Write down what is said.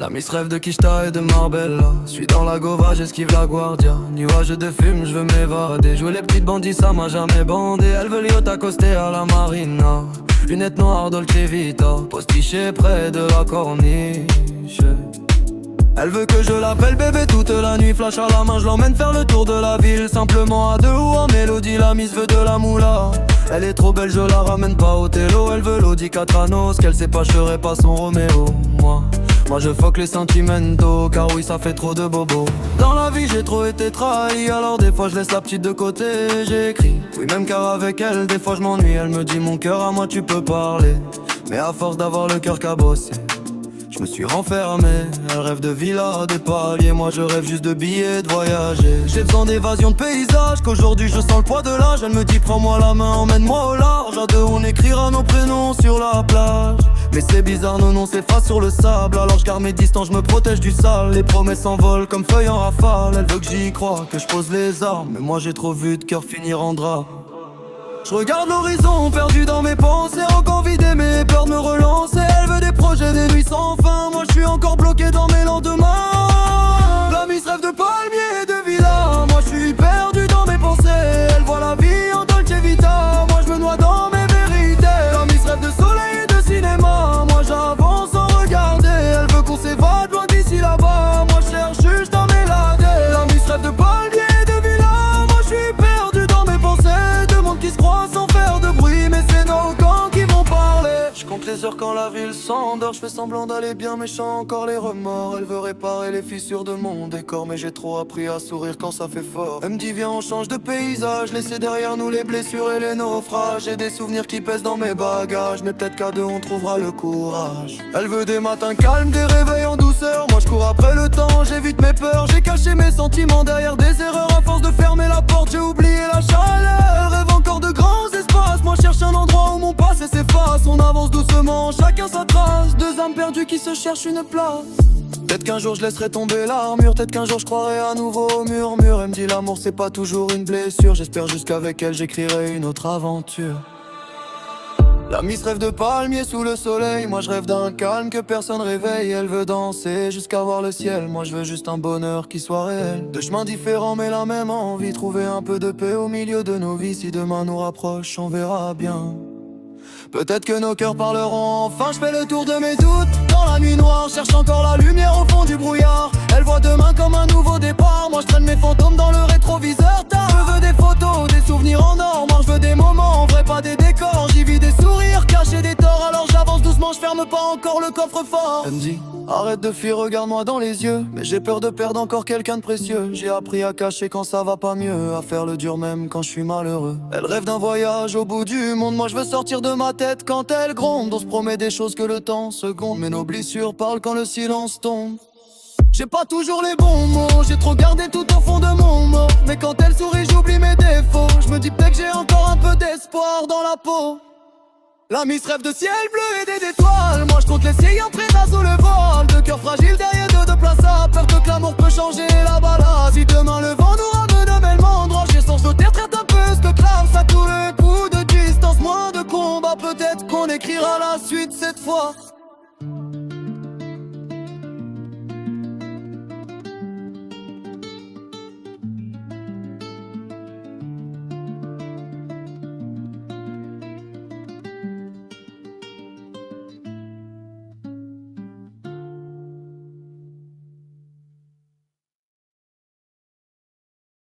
La Miss rêve de Kishta et de Marbella. Suis dans la Gova, j'esquive la Guardia. Nuage de fume, je veux m'évader. Jouer les petites bandits, ça m'a jamais bandé. Elle veut l'yacht accosté à la marina. Lunettes noires, Dolce Vita. Postiché près de la corniche. Elle veut que je l'appelle bébé toute la nuit. Flash à la main, je l'emmène faire le tour de la ville. Simplement à deux ou en mélodie. La Miss veut de la moula. Elle est trop belle, je la ramène pas au télo. Elle veut l'Audi Catranos, qu'elle sait pas, je serai pas son Roméo. Moi je fuck les sentimentaux, car oui ça fait trop de bobos. Dans la vie j'ai trop été trahi, alors des fois je laisse la petite de côté. J'écris, oui même car avec elle des fois je m'ennuie. Elle me dit mon cœur à moi tu peux parler. Mais à force d'avoir le cœur cabossé, je me suis renfermé. Elle rêve de villa, de paliers. Moi je rêve juste de billets, de voyager. J'ai besoin d'évasion de paysage, qu'aujourd'hui je sens le poids de l'âge. Elle me dit prends-moi la main, emmène-moi au large. À deux on écrira nos prénoms sur la plage. Mais c'est bizarre, nos noms s'effacent sur le sable. Alors je garde mes distances, je me protège du sale. Les promesses s'envolent comme feuilles en rafale. Elle veut que j'y croie, que je pose les armes. Mais moi j'ai trop vu de cœur finir en drap. Je regarde l'horizon, perdu dans mes pensées. Encore vidé mes peurs de me relancer. Elle veut des projets, des nuits sans fin. Moi je suis encore bloqué dans mes lendemains. La Miss rêve de palmiers et de villas. Moi je suis perdu dans mes pensées. Elle voit la vie en Dolce Vita. Moi je me noie dans mes vérités. La Miss rêve de soleil et de cinéma. Moi j'avance sans regarder. Elle veut qu'on s'évade loin d'ici là-bas. Moi je cherche juste à m'élader. La Miss rêve de palmiers et de villas. Moi je suis perdu dans mes pensées. Qui se croient sans faire de bruit, mais c'est nos camps qui vont parler. Je compte les heures quand la ville s'endort. Je fais semblant d'aller bien, mais je sens encore les remords. Elle veut réparer les fissures de mon décor, mais j'ai trop appris à sourire quand ça fait fort. Elle me dit viens on change de paysage, laisser derrière nous les blessures et les naufrages. J'ai des souvenirs qui pèsent dans mes bagages, mais peut-être qu'à deux on trouvera le courage. Elle veut des matins calmes, des réveils en douceur. Moi je cours après le temps, j'évite mes peurs. J'ai caché mes sentiments derrière des erreurs. À force de fermer la porte, j'ai oublié la chaleur. Rêve encore de grands espaces. Moi je cherche un endroit où mon passé s'efface. On avance doucement, chacun sa trace. Deux âmes perdues qui se cherchent une place. Peut-être qu'un jour je laisserai tomber l'armure. Peut-être qu'un jour je croirai à nouveau au murmure. Elle me dit l'amour c'est pas toujours une blessure. J'espère juste qu'avec elle j'écrirai une autre aventure. La Miss rêve de palmiers sous le soleil. Moi je rêve d'un calme que personne réveille. Elle veut danser jusqu'à voir le ciel. Moi je veux juste un bonheur qui soit réel. Deux chemins différents mais la même envie. Trouver un peu de paix au milieu de nos vies. Si demain nous rapproche on verra bien. Peut-être que nos cœurs parleront enfin. Je fais le tour de mes doutes dans la nuit noire. Cherche encore la lumière au fond du brouillard. Elle voit demain comme un nouveau départ. Moi je traîne mes fantômes dans le rétroviseur tard. Je veux des photos, des souvenirs en or. Moi je veux des moments en vrai, pas des décors. J'y vis des sourires, cacher des torts. Alors j'avance doucement, je ferme pas encore le coffre-fort. Elle me dit arrête de fuir, regarde-moi dans les yeux. Mais j'ai peur de perdre encore quelqu'un de précieux. J'ai appris à cacher quand ça va pas mieux, à faire le dur même quand je suis malheureux. Elle rêve d'un voyage au bout du monde. Moi je veux sortir de ma tête quand elle gronde. On se promet des choses que le temps seconde. Mais nos blessures parlent quand le silence tombe. J'ai pas toujours les bons mots, j'ai trop gardé tout au fond de mon mot. Mais quand elle sourit j'oublie mes défauts. Je me dis peut-être que j'ai encore un peu d'espoir dans la peau. La Miss rêve de ciel bleu et des étoiles. Moi je compte les entrer sous le vol.